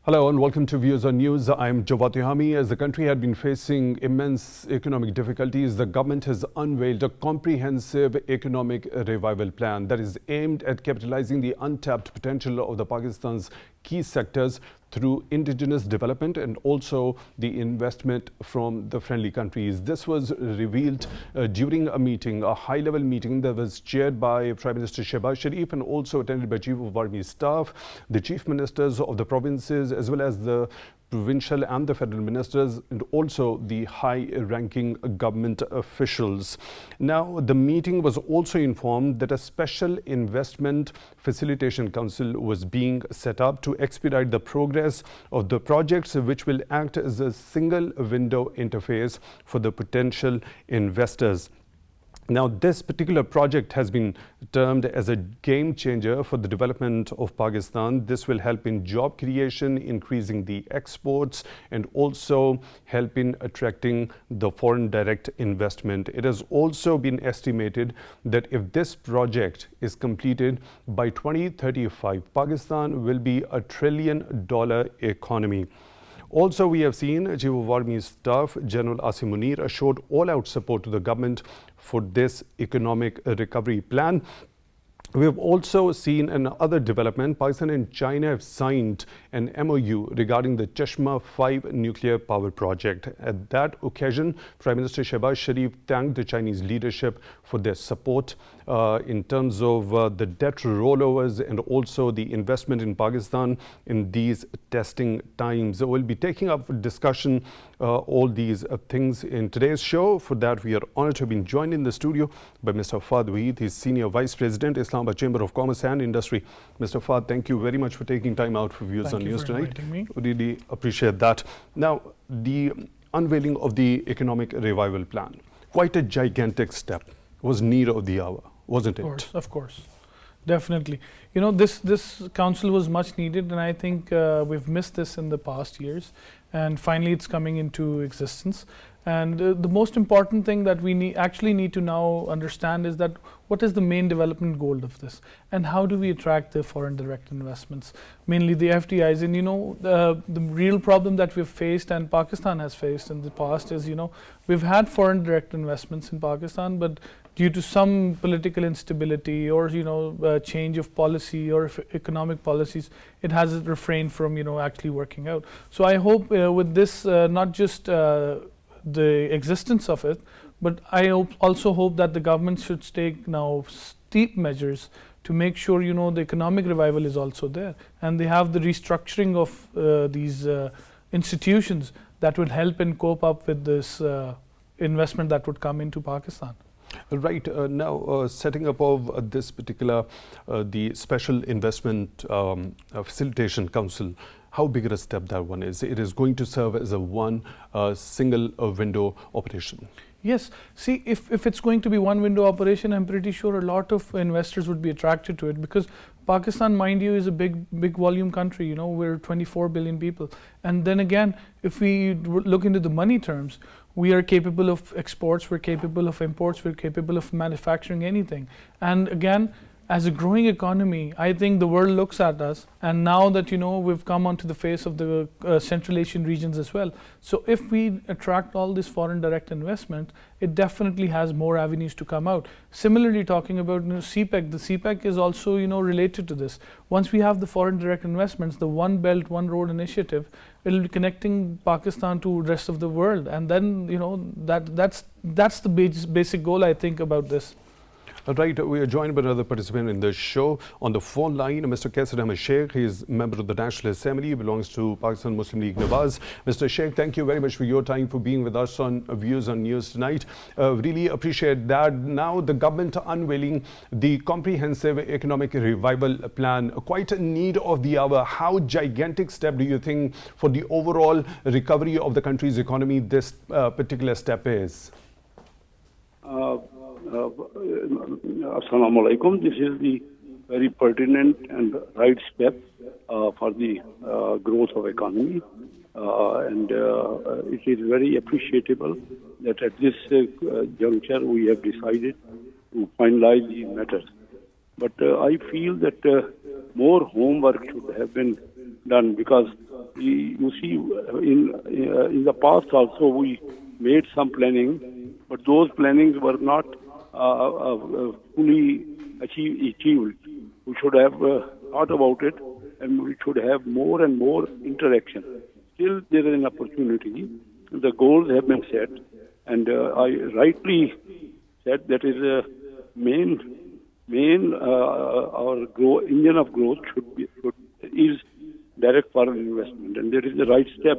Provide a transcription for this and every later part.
Hello and welcome to Views on News. I'm Jawad Tehami. As the country had been facing immense economic difficulties, the government has unveiled a comprehensive economic revival plan that is aimed at capitalizing the untapped potential of the Pakistan's key sectors through indigenous development and also the investment from the friendly countries. This was revealed during a meeting, a high-level meeting that was chaired by Prime Minister Shehbaz Sharif and also attended by Chief of Army Staff, the Chief Ministers of the provinces, as well as the provincial and the federal ministers, and also the high-ranking government officials. Now, the meeting was also informed that a special investment facilitation council was being set up to expedite the progress of the projects, which will act as a single window interface for the potential investors. Now, this particular project has been termed as a game changer for the development of Pakistan. This will help in job creation, increasing the exports, and also help in attracting the foreign direct investment. It has also been estimated that if this project is completed by 2035, Pakistan will be a $1 trillion economy. Also, we have seen Chief of Army Staff General Asim Munir assured all-out support to the government for this economic recovery plan. We have also seen another development. Pakistan and China have signed an MOU regarding the Chashma 5 nuclear power project. At that occasion, Prime Minister Shehbaz Sharif thanked the Chinese leadership for their support in terms of the debt rollovers and also the investment in Pakistan in these testing times. We'll be taking up for discussion all these things in today's show. For that, we are honored to have been joined in the studio by Mr. Faad Waheed. He's Senior Vice President, Islamabad Chamber of Commerce and Industry. Mr. Faad, thank you very much for taking time out for Views on News tonight. Really appreciate that. Now, the unveiling of the economic revival plan, quite a gigantic step, was need of the hour, wasn't it? Of course. Definitely. You know, this council was much needed, and I think we've missed this in the past years, and finally it's coming into existence. And the most important thing that we actually need to now understand is that what is the main development goal of this, and how do we attract the foreign direct investments, mainly the FDIs. And you know, the real problem that we've faced and Pakistan has faced in the past is, you know, we've had foreign direct investments in Pakistan, but due to some political instability or, you know, change of policy or economic policies, it has refrained from, you know, actually working out. So I hope with this, not just the existence of it, but I also hope that the government should take now steep measures to make sure, you know, the economic revival is also there, and they have the restructuring of these institutions that would help and cope up with this investment that would come into Pakistan. Right. Now, setting up of this particular, the Special Investment Facilitation Council, how big a step that one is? It is going to serve as a one single window operation. Yes. See, if it's going to be one window operation, I'm pretty sure a lot of investors would be attracted to it, because Pakistan, mind you, is a big volume country. You know, we're 24 billion people. And then again, if we look into the money terms, we are capable of exports, we're capable of imports, we're capable of manufacturing anything. And again, as a growing economy, I think the world looks at us, and now that, you know, we've come onto the face of the Central Asian regions as well. So if we attract all this foreign direct investment, it definitely has more avenues to come out. Similarly, talking about, you know, CPEC, the CPEC is also, you know, related to this. Once we have the foreign direct investments, the One Belt, One Road initiative, it'll be connecting Pakistan to the rest of the world. And then, you know, that's the basic goal, I think, about this. Right, we are joined by another participant in the show. On the phone line, Mr. Qaiser Sheikh. He is member of the National Assembly, belongs to Pakistan Muslim League Nawaz. Mr. Sheikh, thank you very much for your time, for being with us on Views on News tonight. Really appreciate that. Now, the government unveiling the comprehensive economic revival plan, quite a need of the hour. How gigantic step do you think for the overall recovery of the country's economy this particular step is? Assalamu alaikum. This is the very pertinent and right step for the growth of economy, and it is very appreciable that at this juncture we have decided to finalize these matters. But I feel that more homework should have been done, because you see, in the past also we made some planning, but those plannings were not fully achieved. We should have thought about it, and we should have more and more interaction. Still, there is an opportunity. The goals have been set, and I rightly said that is a main our engine of growth is direct foreign investment, and there is the right step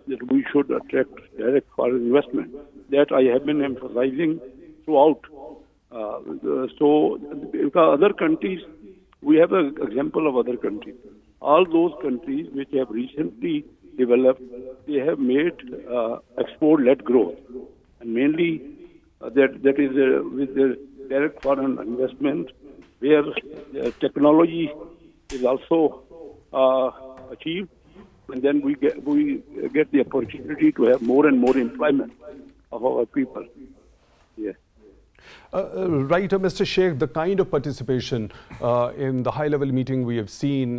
that we should attract direct foreign investment. That I have been emphasizing throughout. So, other countries, we have an example of other countries. All those countries which have recently developed, they have made export-led growth, and mainly that is with the direct foreign investment, where technology is also achieved, and then we get the opportunity to have more and more employment of our people. Yeah. Right, Mr. Sheikh, the kind of participation in the high-level meeting we have seen,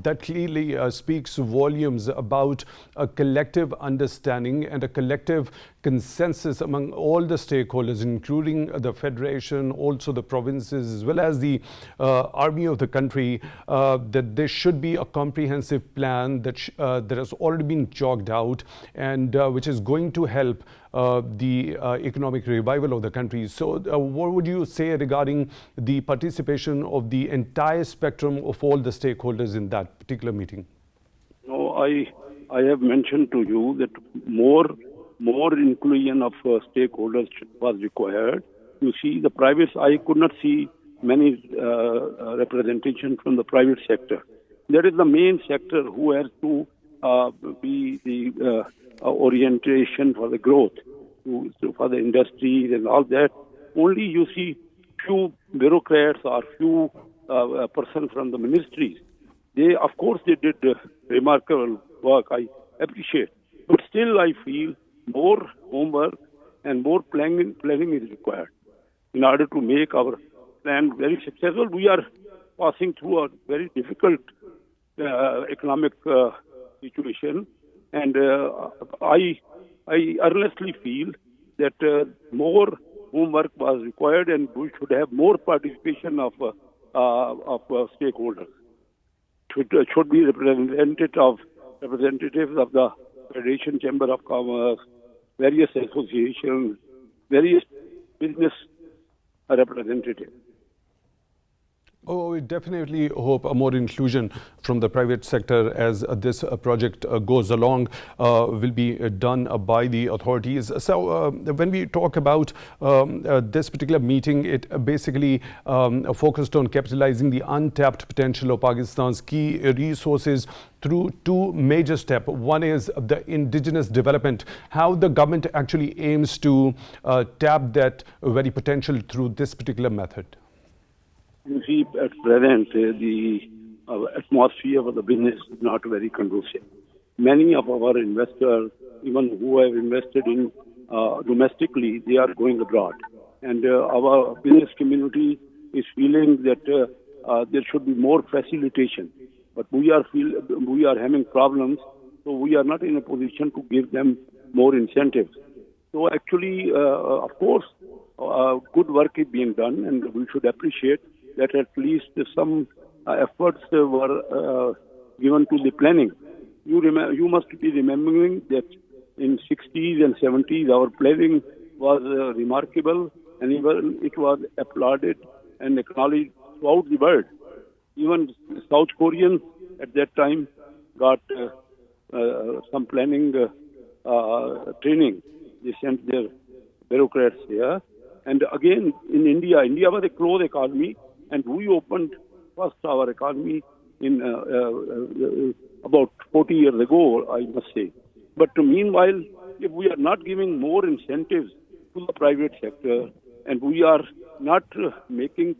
that clearly speaks volumes about a collective understanding and a collective consensus among all the stakeholders, including the Federation, also the provinces, as well as the army of the country, that there should be a comprehensive plan that has already been chalked out and which is going to help the economic revival of the country. So what would you say regarding the participation of the entire spectrum of all the stakeholders in that particular meeting? No, I have mentioned to you that more inclusion of stakeholders was required. You see, the private, I could not see many representation from the private sector. That is the main sector who has to be the orientation for the growth, for the industries and all that. Only you see few bureaucrats or few persons from the ministries. They, of course, they did remarkable work. I appreciate, but still I feel more homework and more planning is required in order to make our plan very successful. We are passing through a very difficult economic situation, and I earnestly feel that more homework was required, and we should have more participation of stakeholders. Should be representatives of the Federation, Chamber of Commerce, various associations, various business representatives. Oh, we definitely hope more inclusion from the private sector as this project goes along will be done by the authorities. So when we talk about this particular meeting, it basically focused on capitalizing the untapped potential of Pakistan's key resources through two major steps. One is the indigenous development, how the government actually aims to tap that very potential through this particular method. You see, at present, the atmosphere for the business is not very conducive. Many of our investors, even who have invested in domestically, they are going abroad. And our business community is feeling that there should be more facilitation. But we are having problems, so we are not in a position to give them more incentives. So actually, of course, good work is being done, and we should appreciate that at least some efforts were given to the planning. You must be remembering that in 60s and 70s our planning was remarkable, and even it was applauded and acknowledged throughout the world. Even South Koreans at that time got some planning training. They sent their bureaucrats here. And again, in India was a closed economy, and we opened first our economy in about 40 years ago, I must say. But meanwhile, if we are not giving more incentives to the private sector, and we are not making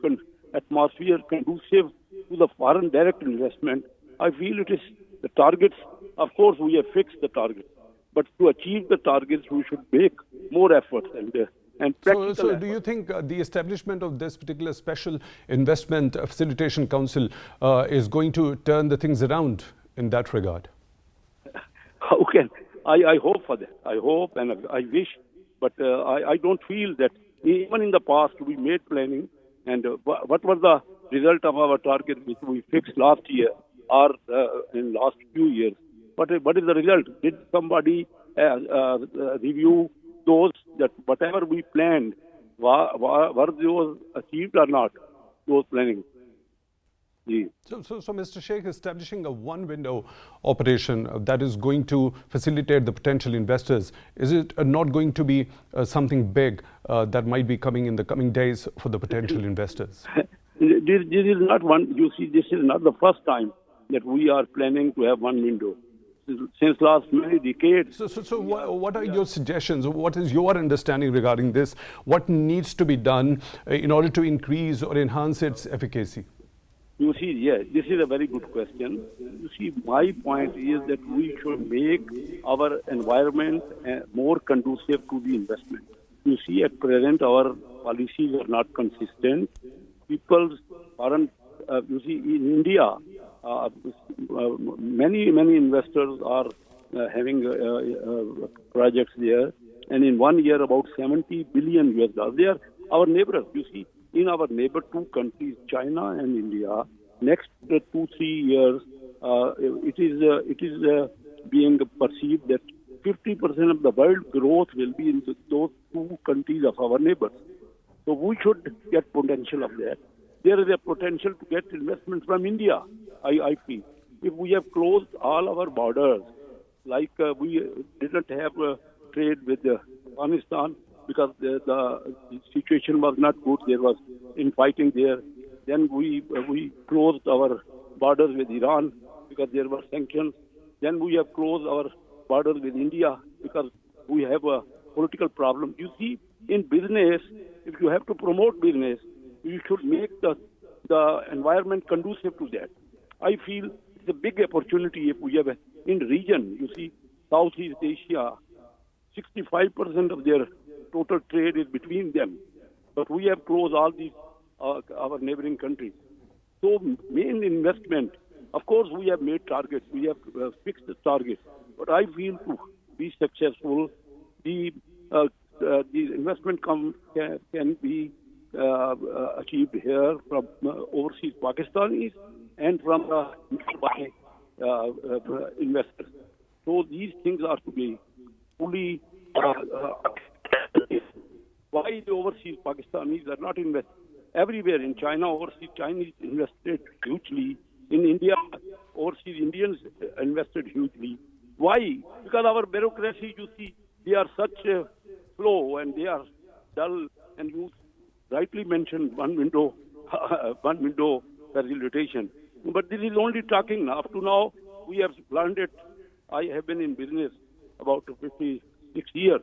atmosphere conducive to the foreign direct investment, I feel it is the targets. Of course, we have fixed the targets, but to achieve the targets, we should make more efforts and so do you think the establishment of this particular special investment facilitation council is going to turn the things around in that regard? how can I hope for that? I hope and I wish, but I don't feel that even in the past we made planning, and what was the result of our target which we fixed last year or in last few years? What is the result? Did somebody review those that whatever we planned, were those achieved or not? Those planning. So, Mr. Sheikh, establishing a one-window operation that is going to facilitate the potential investors, is it not going to be something big that might be coming in the coming days for the potential investors? This is not one. You see, this is not the first time that we are planning to have one window. Since last many decades. So what are your suggestions? What is your understanding regarding this? What needs to be done in order to increase or enhance its efficacy? You see, yes, this is a very good question. You see, my point is that we should make our environment more conducive to the investment. You see, at present, our policies are not consistent. People's foreign, you see, in India, many investors are having projects there, and in 1 year, about $70 billion US. They are our neighbors. You see, in our neighbor two countries, China and India, next 2-3 years, it is being perceived that 50% of the world growth will be in those two countries of our neighbors. So we should get potential of that. There is a potential to get investment from India, I feel. If we have closed all our borders, like we didn't have trade with Afghanistan because the situation was not good, there was infighting there. Then we closed our borders with Iran because there were sanctions. Then we have closed our borders with India because we have a political problem. You see, in business, if you have to promote business, you should make the environment conducive to that. I feel it's a big opportunity if we have in region. You see, Southeast Asia, 65% of their total trade is between them. But we have closed all these our neighboring countries. So main investment, of course, we have made targets. We have fixed the targets. But I feel to be successful, the investment can be achieved here from overseas Pakistanis and from investors. So these things are to be fully. Why the overseas Pakistanis are not invested? Everywhere in China, overseas Chinese invested hugely. In India, overseas Indians invested hugely. Why? Because our bureaucracy, you see, they are such slow and they are dull. And you rightly mentioned one window facilitation. But this is only talking. Up to now, we have learned it. I have been in business about 56 years.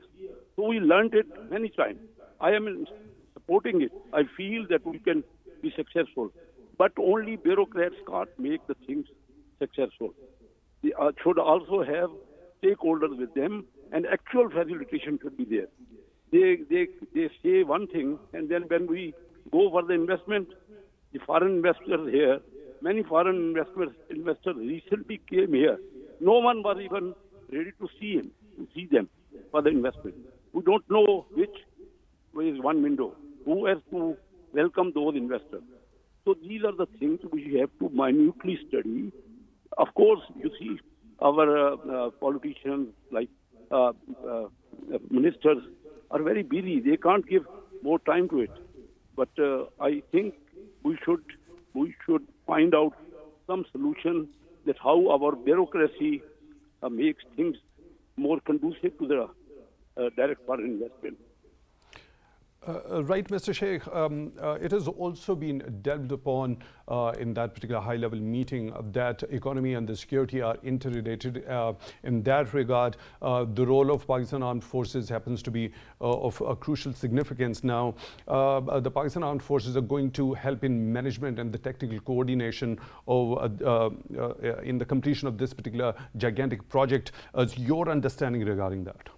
So we learned it many times. I am supporting it. I feel that we can be successful. But only bureaucrats can't make the things successful. They should also have stakeholders with them, and actual facilitation should be there. They say one thing, and then when we go for the investment, the foreign investors here, many foreign investors recently came here. No one was even ready to see them for the investment. We don't know which way is one window. Who has to welcome those investors? So these are the things we have to minutely study. Of course, you see, our politicians like ministers are very busy. They can't give more time to it. But I think we should find out some solution that how our bureaucracy makes things more conducive to the direct foreign investment. Right, Mr. Sheikh. It has also been delved upon in that particular high-level meeting that economy and the security are interrelated. In that regard, the role of Pakistan Armed Forces happens to be of a crucial significance now. The Pakistan Armed Forces are going to help in management and the technical coordination of in the completion of this particular gigantic project. Your understanding regarding that?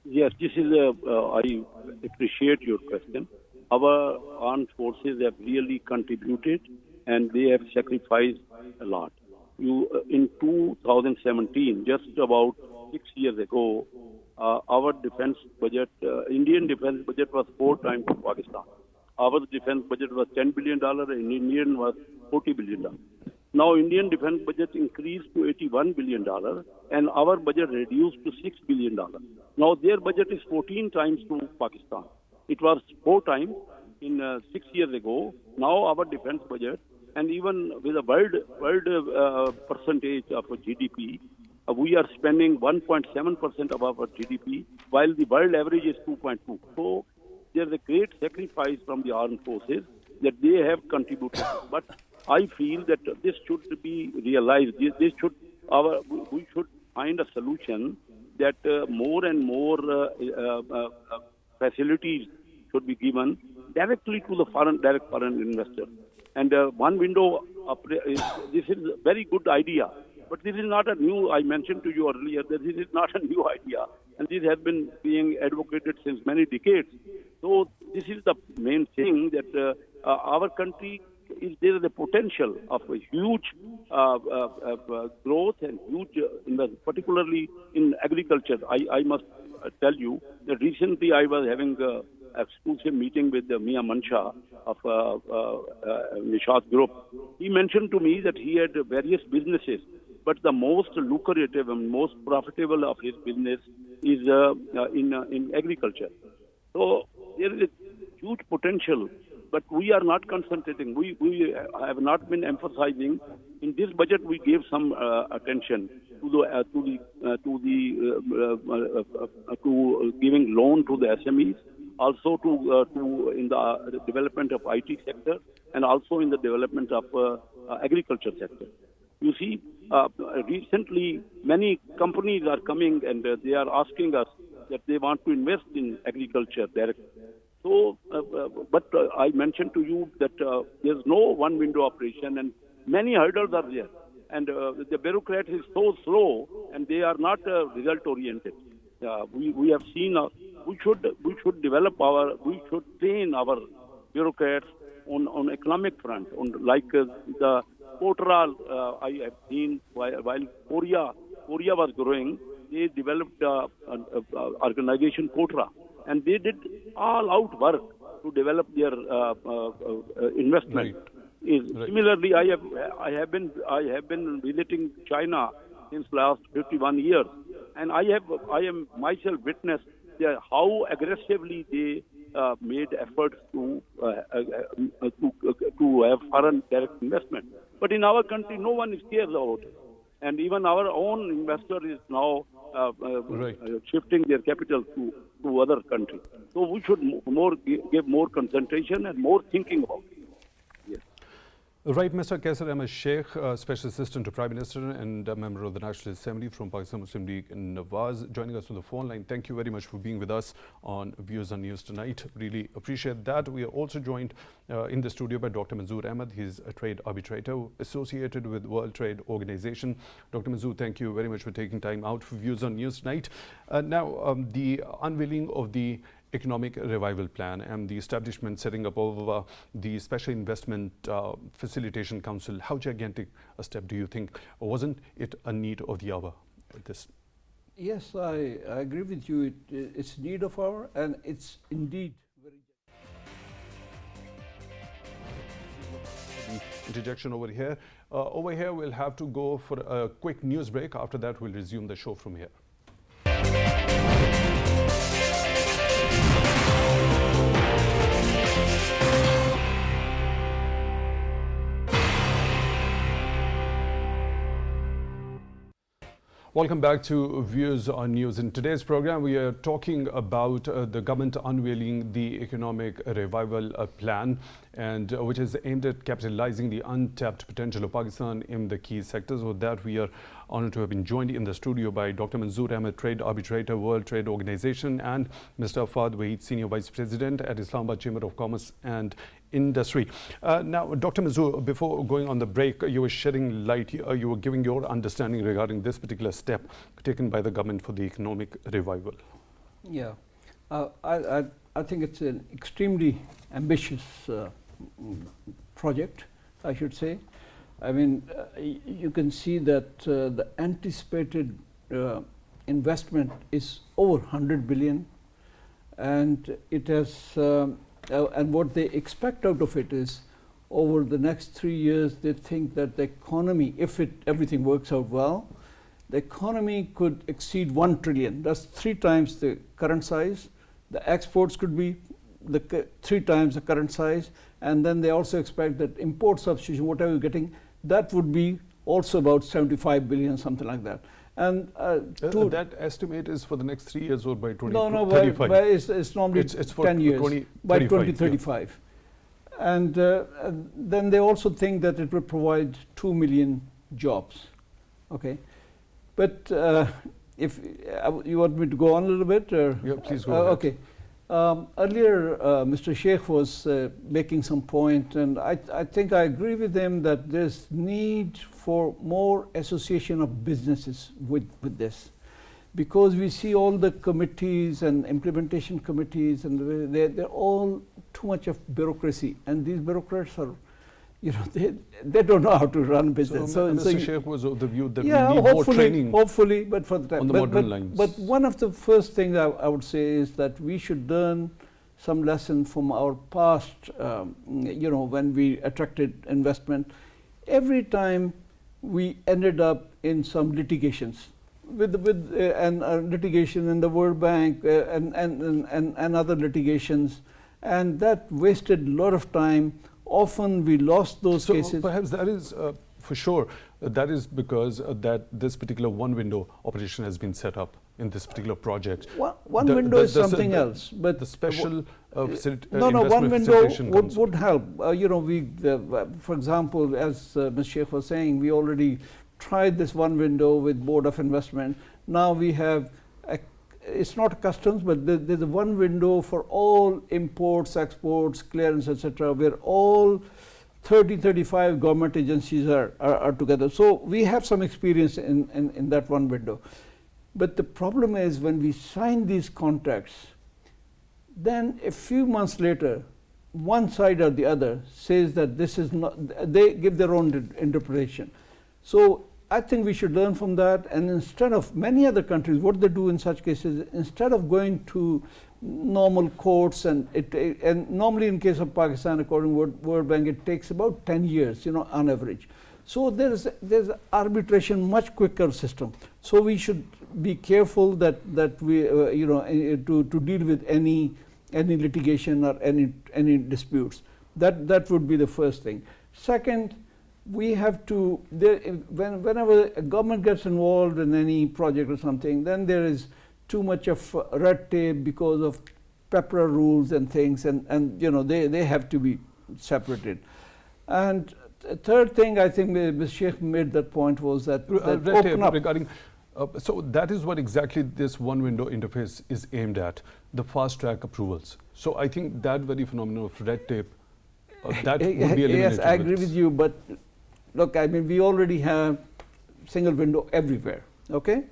Yes, this is I appreciate your question. Our armed forces have really contributed and they have sacrificed a lot. In 2017, just about 6 years ago, our defense budget, Indian defense budget was 4 times of Pakistan. Our defense budget was $10 billion and Indian was $40 billion. Now Indian defense budget increased to $81 billion and our budget reduced to $6 billion. Now their budget is 14 times to Pakistan. It was 4 times in 6 years ago. Now our defense budget, and even with a world percentage of GDP, we are spending 1.7% of our GDP, while the world average is 2.2. So there is a great sacrifice from the armed forces that they have contributed. But I feel that this should be realized. We should find a solution that more and more facilities should be given directly to the direct foreign investor. And one window, this is a very good idea. But this is not a new, I mentioned to you earlier, that this is not a new idea. And this has been being advocated since many decades. So this is the main thing that our country, there is a potential of a huge growth and huge, particularly in agriculture. I must tell you that recently I was having an exclusive meeting with Mia Mansha of Nishat Group. He mentioned to me that he had various businesses, but the most lucrative and most profitable of his business is in agriculture. So there is a huge potential, but we are not concentrating. We have not been emphasizing. In this budget, we gave some attention to giving loan to the SMEs, also in the development of IT sector, and also in the development of agriculture sector. You see, recently many companies are coming and they are asking us that they want to invest in agriculture directly. So, but I mentioned to you that there's no one window operation and many hurdles are there. And the bureaucrat is so slow and they are not result oriented. We have seen, we should train our bureaucrats on economic front, like the Kotra, I have seen while Korea was growing, they developed an organization Kotra, and they did all-out work to develop their investment. Right. Similarly, I have been visiting China since last 51 years, and I am myself witness how aggressively they made efforts to have foreign direct investment. But in our country, no one cares about it. And even our own investor is now shifting their capital to other countries. So we should give more concentration and more thinking about it. Yes. Right, Mr. Qaiser Ahmed Sheikh, Special Assistant to Prime Minister and a member of the National Assembly from Pakistan Muslim League in Nawaz, joining us on the phone line. Thank you very much for being with us on Views on News tonight. Really appreciate that. We are also joined in the studio by Dr. Manzoor Ahmed. He's a trade arbitrator associated with World Trade Organization. Dr. Manzoor, thank you very much for taking time out for Views on News tonight. Now, the unveiling of the Economic Revival Plan and the establishment setting up of the Special Investment Facilitation Council, how gigantic a step do you think? Or wasn't it a need of the hour? Yes, I agree with you. It's need of hour, and it's indeed very. Interjection over here. Over here, we'll have to go for a quick news break. After that, we'll resume the show from here. Welcome back to Views on News. In today's program, we are talking about the government unveiling the Economic Revival Plan, and which is aimed at capitalizing the untapped potential of Pakistan in the key sectors. With that, we are honored to have been joined in the studio by Dr. Manzoor Ahmed, Trade Arbitrator, World Trade Organization, and Mr. Faad, Waheed, Senior Vice President at Islamabad Chamber of Commerce and Industry. Now, Dr. Manzoor, before going on the break, you were shedding light, you were giving your understanding regarding this particular step taken by the government for the economic revival. Yeah, I think it's an extremely ambitious project, I should say. I mean, you can see that the anticipated investment is over 100 billion, and it has, and what they expect out of it is, over the next 3 years, they think that the economy, if everything works out well, the economy could exceed 1 trillion. That's 3 times the current size. The exports could be 3 times the current size, and then they also expect that import substitution, whatever you're getting, that would be also about 75 billion, something like that. And that estimate is for the next 3 years or by 2035? No, by it's normally it's for 10 years, by 2035. Yeah. And then they also think that it will provide 2 million jobs. Okay, but if you want me to go on a little bit, or yeah, please go ahead. Okay. Earlier, Mr. Sheikh was making some point, and I think I agree with him that there's need for more association of businesses with this, because we see all the committees and implementation committees, and they're all too much of bureaucracy, and these bureaucrats are, they don't know how to run business. So Mr. Sheikh was of the view that yeah, we need more training. Hopefully, but for the time. On the modern lines. But one of the first things I would say is that we should learn some lesson from our past, when we attracted investment. Every time we ended up in some litigations with litigation in the World Bank and other litigations, and that wasted a lot of time. Often we lost those cases. Perhaps that is for sure. That is because that this particular one window operation has been set up in this particular project. One window is something else, but the special one window would help. For example, as Ms. Sheikh was saying, we already tried this one window with Board of Investment. Now we have it's not customs, but there's a one window for all imports, exports, clearance, etc., where all 35 government agencies are together. So we have some experience in that one window. But the problem is when we sign these contracts, then a few months later, one side or the other says that this is not, they give their own interpretation. So I think we should learn from that, and instead of many other countries, what they do in such cases, instead of going to normal courts, and normally in case of Pakistan, according to World Bank, it takes about 10 years, on average. So there's arbitration, much quicker system. So we should be careful that we to deal with any litigation or any disputes. That would be the first thing. Second, we have to, whenever a government gets involved in any project or something, then there is too much of red tape because of PEPRA rules and things, and they have to be separated. And third thing, I think Ms. Sheikh made that point, was that open up. Regarding, so that is what exactly this one window interface is aimed at, the fast track approvals. So I think that very phenomenon of red tape, that would be eliminated. Yes, I agree with you, but look, I mean, we already have single window everywhere, okay?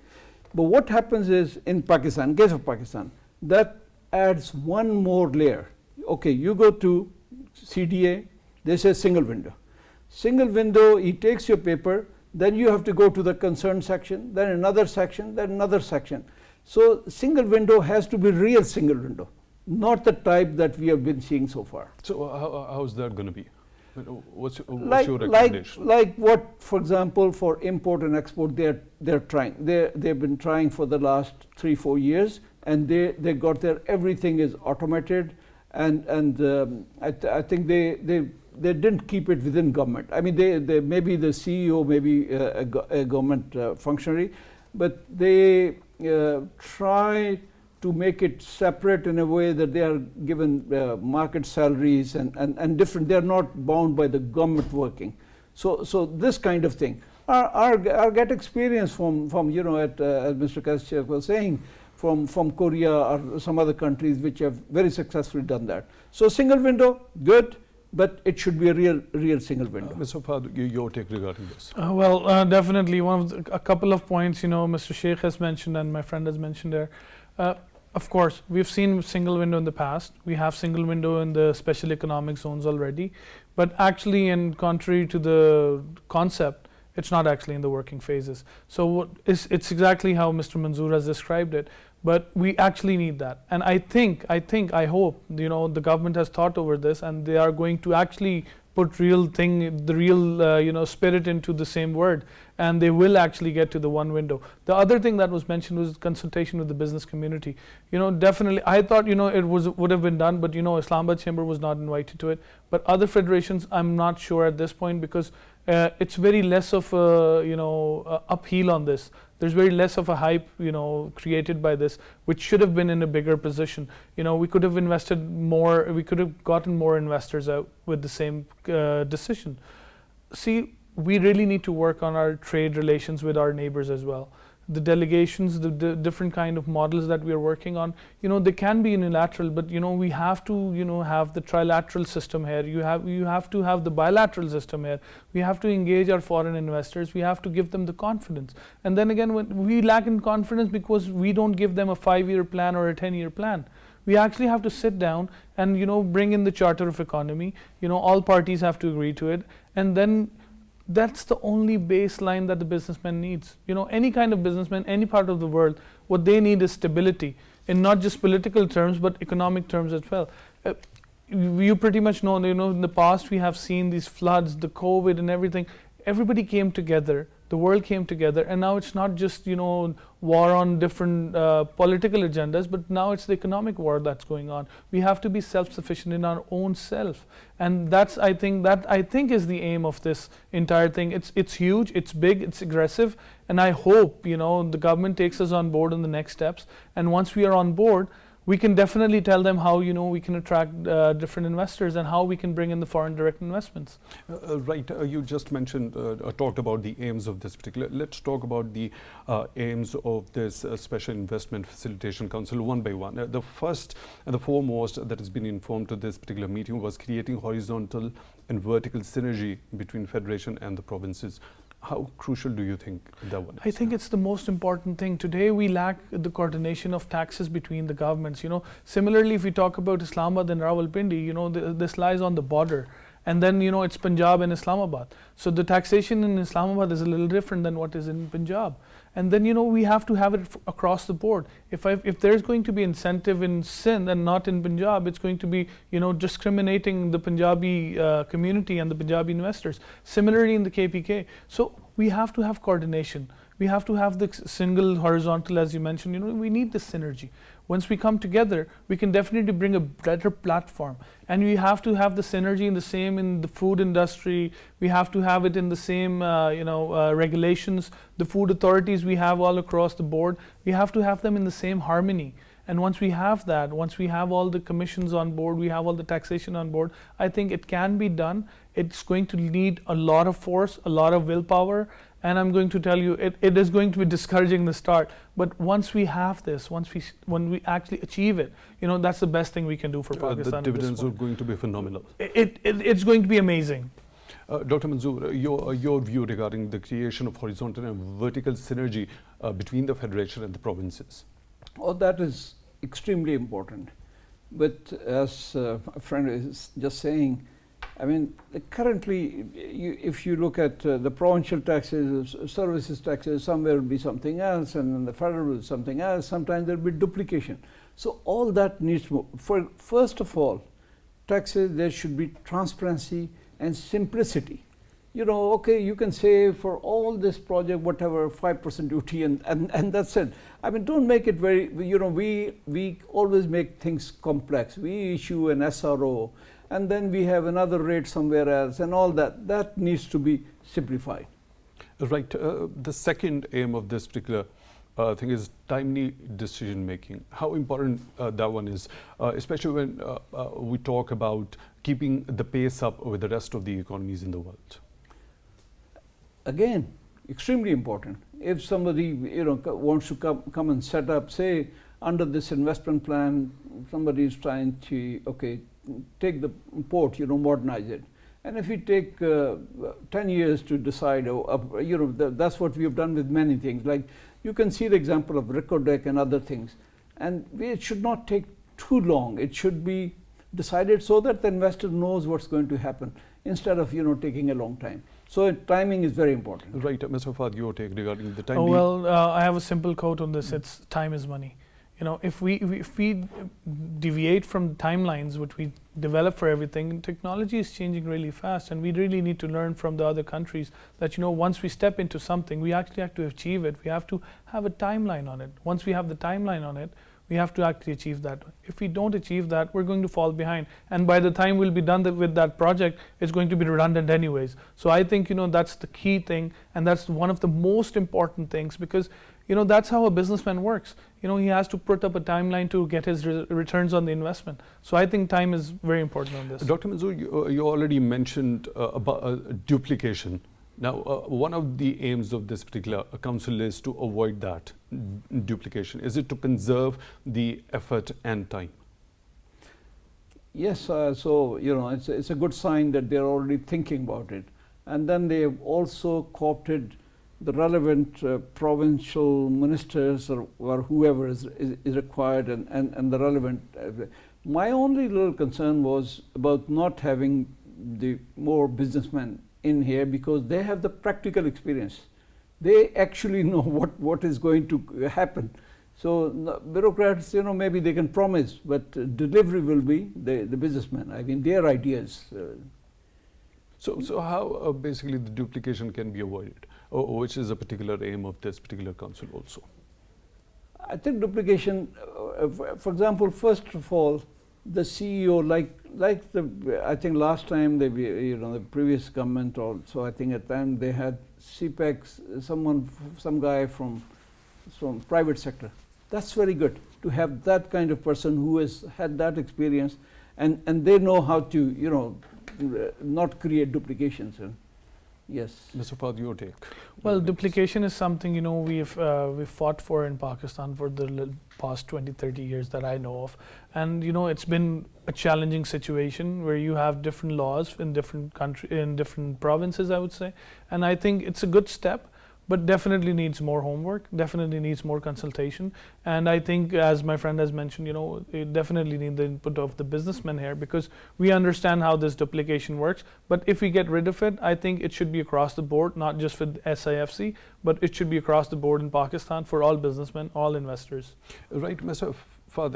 But what happens is, in Pakistan, case of Pakistan, that adds one more layer. Okay, you go to CDA, they say single window. Single window, he takes your paper, then you have to go to the concerned section, then another section, then another section. So single window has to be real single window, not the type that we have been seeing so far. So how is that going to be? What's your recommendation? Like what, for example, for import and export, they're trying. They've been trying for the last 3-4 years, and they got their, everything is automated, and I think they didn't keep it within government. I mean, they maybe the CEO, maybe a government functionary, but they try to make it separate in a way that they are given market salaries and different. They are not bound by the government working. So this kind of thing. Our get experience from as Mr. Qaiser was saying, from Korea or some other countries which have very successfully done that. So single window, good, but it should be a real single window. Mr. Faad, your take regarding this? Definitely a couple of points, Mr. Sheikh has mentioned and my friend has mentioned there. Of course, we've seen single window in the past. We have single window in the special economic zones already. But actually, in contrary to the concept, It's not actually in the working phases. So it's exactly how Mr. Manzoor has described it. But we actually need that. And I hope, the government has thought over this and they are going to actually put the real spirit into the same word, and they will actually get to the one window. The other thing that was mentioned was consultation with the business community. Definitely, I thought, it would have been done, but Islamabad Chamber was not invited to it. But other federations, I'm not sure at this point, because it's very less of upheaval on this. There's very less of a hype, created by this, which should have been in a bigger position. We could have invested more. We could have gotten more investors out with the same decision. See, we really need to work on our trade relations with our neighbors as well. The delegations, the different kind of models that we are working on, they can be unilateral, but we have to have the trilateral system here. You have to have the bilateral system here. We have to engage our foreign investors. We have to give them the confidence. And then again, when we lack in confidence because we don't give them a 5-year plan or a 10-year plan. We actually have to sit down and bring in the Charter of Economy. All parties have to agree to it, and then that's the only baseline that the businessman needs. Any kind of businessman, any part of the world, what they need is stability in not just political terms but economic terms as well. You pretty much know, in the past we have seen these floods, the COVID and everything. Everybody came together, the world came together, and now it's not just war on different political agendas, but now it's the economic war that's going on. We have to be self-sufficient in our own self, and I think is the aim of this entire thing. It's huge, it's big, it's aggressive, and I hope the government takes us on board in the next steps. And once we are on board, we can definitely tell them how we can attract different investors and how we can bring in the foreign direct investments. Right, you just mentioned, talked about the aims of this particular. Let's talk about the aims of this Special Investment Facilitation Council one by one. The first and the foremost that has been informed to this particular meeting was creating horizontal and vertical synergy between Federation and the provinces. How crucial do you think that one is? I think it's the most important thing. Today we lack the coordination of taxes between the governments. Similarly, if we talk about Islamabad and Rawalpindi, this lies on the border. And then it's Punjab and Islamabad. So the taxation in Islamabad is a little different than what is in Punjab. And then we have to have it across the board. If there's going to be incentive in Sindh and not in Punjab, it's going to be discriminating the Punjabi community and the Punjabi investors. Similarly in the KPK. So we have to have coordination. We have to have the single horizontal, as you mentioned. We need this synergy. Once we come together, we can definitely bring a better platform. And we have to have the synergy in the food industry. We have to have it in the same regulations. The food authorities we have all across the board, we have to have them in the same harmony. And once we have that, once we have all the commissions on board, we have all the taxation on board, I think it can be done. It's going to need a lot of force, a lot of willpower. And I'm going to tell you, it is going to be discouraging in the start. But once we have this, when we actually achieve it, that's the best thing we can do for Pakistan. The dividends are going to be phenomenal. It's going to be amazing. Dr. Manzoor, your view regarding the creation of horizontal and vertical synergy between the Federation and the provinces? Oh, that is extremely important. But as a friend is just saying, I mean, currently, if you look at the provincial taxes, services taxes, somewhere will be something else, and then the federal will be something else. Sometimes there will be duplication. So all that needs more. First of all, taxes, there should be transparency and simplicity. Okay, you can say for all this project, whatever, 5% duty, and that's it. I mean, don't make it very, we always make things complex. We issue an SRO, and then we have another rate somewhere else, and all that. That needs to be simplified. Right. The second aim of this particular thing is timely decision making. How important that one is, especially when we talk about keeping the pace up with the rest of the economies in the world. Again, extremely important. If somebody wants to come and set up, say under this investment plan, somebody is trying to take the port, modernize it, and if we take 10 years to decide, that's what we have done with many things. Like you can see the example of Ricodec and other things, and it should not take too long. It should be decided so that the investor knows what's going to happen instead of taking a long time. So timing is very important. Right, Mr. Faad, your take regarding the timing. Well, I have a simple quote on this. It's time is money. You know, if we deviate from timelines which we develop for everything, technology is changing really fast, and we really need to learn from the other countries that, you know, once we step into something, we actually have to achieve it. We have to have a timeline on it. Once we have the timeline on it, we have to actually achieve that. If we don't achieve that, we're going to fall behind. And by the time we'll be done with that project, it's going to be redundant anyways. So I think, you know, that's the key thing, and that's one of the most important things, because, you know, that's how a businessman works. You know, he has to put up a timeline to get his returns on the investment. So I think time is very important on this. Dr. Manzoor, you already mentioned about duplication. Now, one of the aims of this particular council is to avoid that duplication. Is it to conserve the effort and time? Yes, so, you know, it's a good sign that they're already thinking about it. And then they have also co-opted the relevant provincial ministers or whoever is required and the relevant. My only little concern was about not having the more businessmen in here, because they have the practical experience. They actually know what is going to happen. So bureaucrats, you know, maybe they can promise, but delivery will be the businessmen. I mean, their ideas. So how basically the duplication can be avoided, which is a particular aim of this particular council also? I think duplication, for example, first of all, the CEO, like the, I think last time they, you know, the previous government also, I think at the time they had CPEX, some guy from private sector. That's very good to have that kind of person who has had that experience, and they know how to, you know, not create duplications. Yes. Mr. Faad, your take. Well, duplication is something, you know, we've fought for in Pakistan for the past 20-30 years that I know of, and you know, it's been a challenging situation where you have different laws in different provinces, I would say, and I think it's a good step, but definitely needs more homework, definitely needs more consultation. And I think, as my friend has mentioned, you know, it definitely need the input of the businessmen here, because we understand how this duplication works. But if we get rid of it, I think it should be across the board, not just with SIFC, but it should be across the board in Pakistan for all businessmen, all investors. Right, Mr. Faad,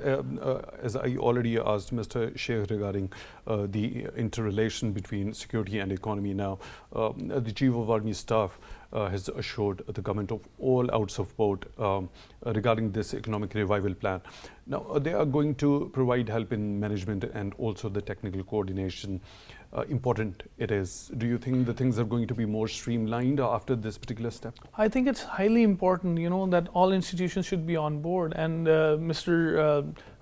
as I already asked Mr. Sheikh regarding the interrelation between security and economy now, the Chief of Army Staff has assured the government of all out support regarding this economic revival plan. Now, they are going to provide help in management and also the technical coordination. Important it is. Do you think the things are going to be more streamlined after this particular step? I think it's highly important, you know, that all institutions should be on board, and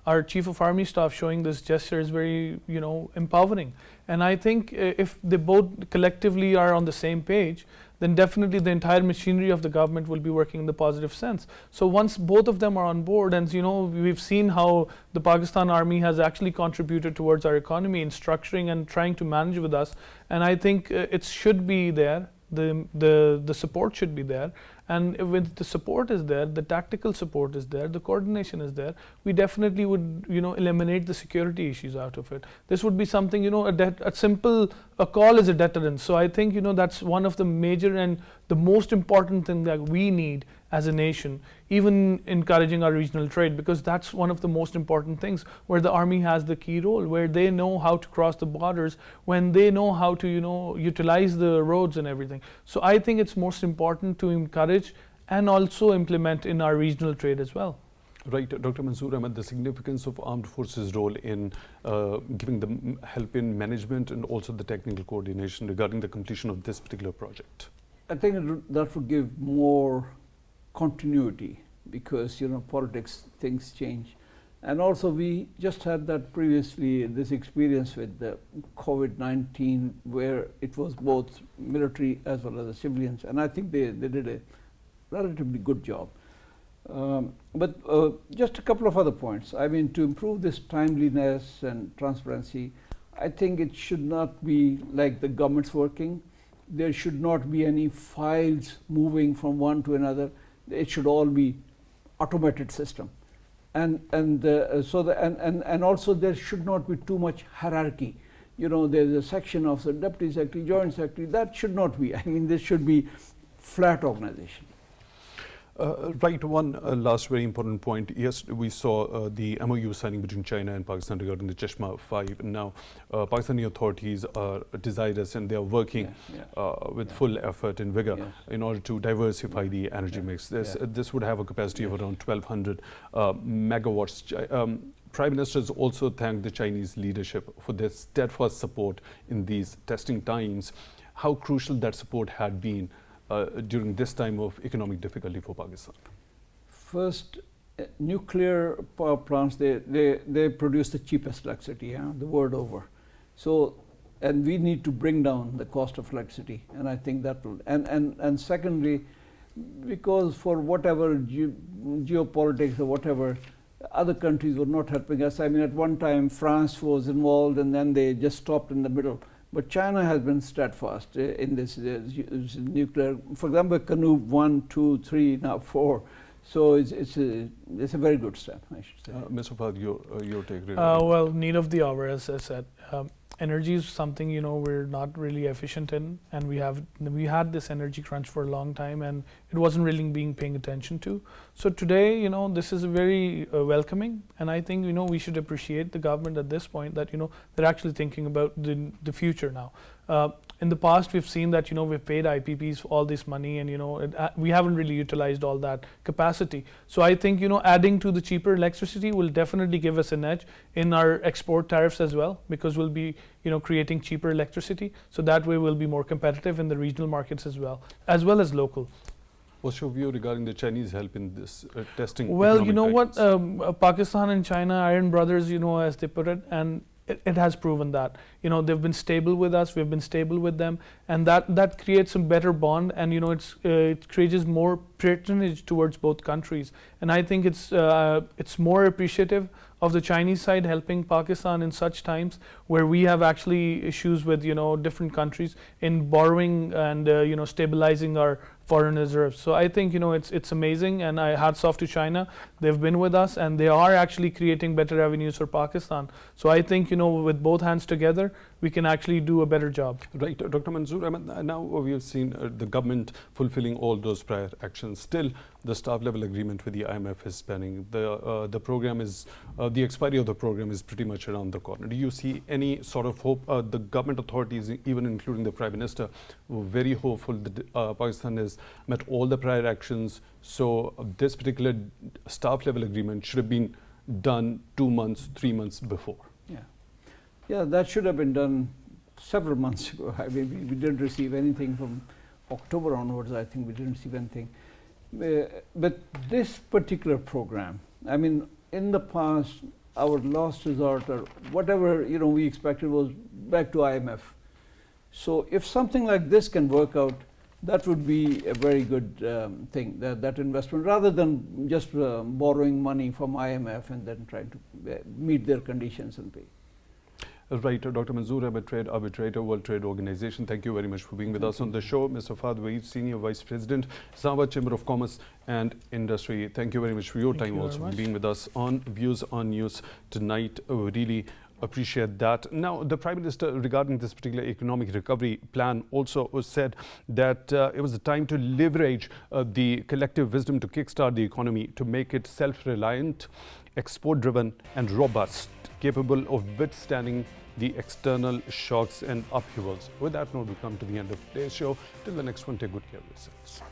our Chief of Army Staff showing this gesture is very, you know, empowering. And I think if they both collectively are on the same page, then definitely the entire machinery of the government will be working in the positive sense. So once both of them are on board, and you know, we've seen how the Pakistan Army has actually contributed towards our economy in structuring and trying to manage with us, and I think it should be there. The support should be there, and when the support is there, the tactical support is there, the coordination is there, we definitely would, you know, eliminate the security issues out of it. This would be something, you know, a call is a deterrent. So I think, you know, that's one of the major and the most important thing that we need as a nation, even encouraging our regional trade, because that's one of the most important things where the army has the key role, where they know how to cross the borders, when they know how to, you know, utilize the roads and everything. So I think it's most important to encourage and also implement in our regional trade as well. Right, Dr. Manzoor Ahmed, the significance of armed forces' role in giving them help in management and also the technical coordination regarding the completion of this particular project. I think that would give more continuity, because, you know, politics, things change. And also we just had that previously, this experience with the COVID-19, where it was both military as well as the civilians, and I think they did a relatively good job. But just a couple of other points. I mean, to improve this timeliness and transparency, I think it should not be like the government's working. There should not be any files moving from one to another. It should all be automated system, and also there should not be too much hierarchy. you know, there's a section of the Deputy Secretary, Joint Secretary. That should not be. I mean, this should be flat organization. Right, one last very important point. Yes, we saw the MOU signing between China and Pakistan regarding the Chashma 5. Now, Pakistani authorities are desirous and they are working with full effort and vigor in order to diversify the energy mix. This would have a capacity of around 1,200 megawatts. Prime Minister has also thanked the Chinese leadership for their steadfast support in these testing times. How crucial that support had been during this time of economic difficulty for Pakistan? First, nuclear power plants, they produce the cheapest electricity, the world over. So, and we need to bring down the cost of electricity, and I think that will. And secondly, because for whatever geopolitics or whatever, other countries were not helping us. I mean, at one time, France was involved, and then they just stopped in the middle. But China has been steadfast in this nuclear. For example, Canoe 1, 2, 3, now 4. So it's a very good step, I should say. Mr. Faad, your take. Well, need of the hour, as I said. Energy is something, you know, we're not really efficient in, and we had this energy crunch for a long time, and it wasn't really being paying attention to. So today, you know, this is very welcoming, and I think, you know, we should appreciate the government at this point that, you know, they're actually thinking about the future now. In the past, we've seen that, you know, we've paid IPPs all this money, and, you know, we haven't really utilized all that capacity. So I think, you know, adding to the cheaper electricity will definitely give us an edge in our export tariffs as well, because we'll be, you know, creating cheaper electricity. So that way we'll be more competitive in the regional markets as well as local. What's your view regarding the Chinese help in this testing? Well, you know what, Pakistan and China, iron brothers, you know, as they put it, and it has proven that, you know, they've been stable with us, we've been stable with them, and that creates a better bond, and, you know, it creates more patronage towards both countries. And I think it's more appreciative of the Chinese side helping Pakistan in such times where we have actually issues with, you know, different countries in borrowing and you know, stabilizing our foreign reserves. So I think, you know, it's amazing, and hats off to China. They've been with us, and they are actually creating better revenues for Pakistan. So I think, you know, with both hands together, we can actually do a better job. Right, Dr. Manzoor, now we have seen the government fulfilling all those prior actions. Still, the staff level agreement with the IMF is pending. The program is, the expiry of the program is pretty much around the corner. Do you see any sort of hope? The government authorities, even including the Prime Minister, were very hopeful that Pakistan has met all the prior actions. So this particular staff level agreement should have been done 2 months, 3 months before. Yeah, that should have been done several months ago. I mean, we didn't receive anything from October onwards. I think we didn't receive anything. But this particular program, I mean, in the past, our last resort or whatever, you know, we expected was back to IMF. So if something like this can work out, that would be a very good thing, that investment, rather than just borrowing money from IMF and then trying to meet their conditions and pay. Right, Dr. Manzoor Ahmed, Trade Arbitrator, World Trade Organization. Thank you very much for being with us on the show. Mr. Faad, Waheed, Senior Vice President, Islamabad Chamber of Commerce and Industry. Thank you very much for your time also, for being with us on Views on News tonight. We really appreciate that. Now, the Prime Minister, regarding this particular economic recovery plan, also said that it was the time to leverage the collective wisdom to kickstart the economy, to make it self-reliant, export-driven and robust, capable of withstanding the external shocks and upheavals. With that note, we come to the end of today's show. Till the next one, take good care of yourselves.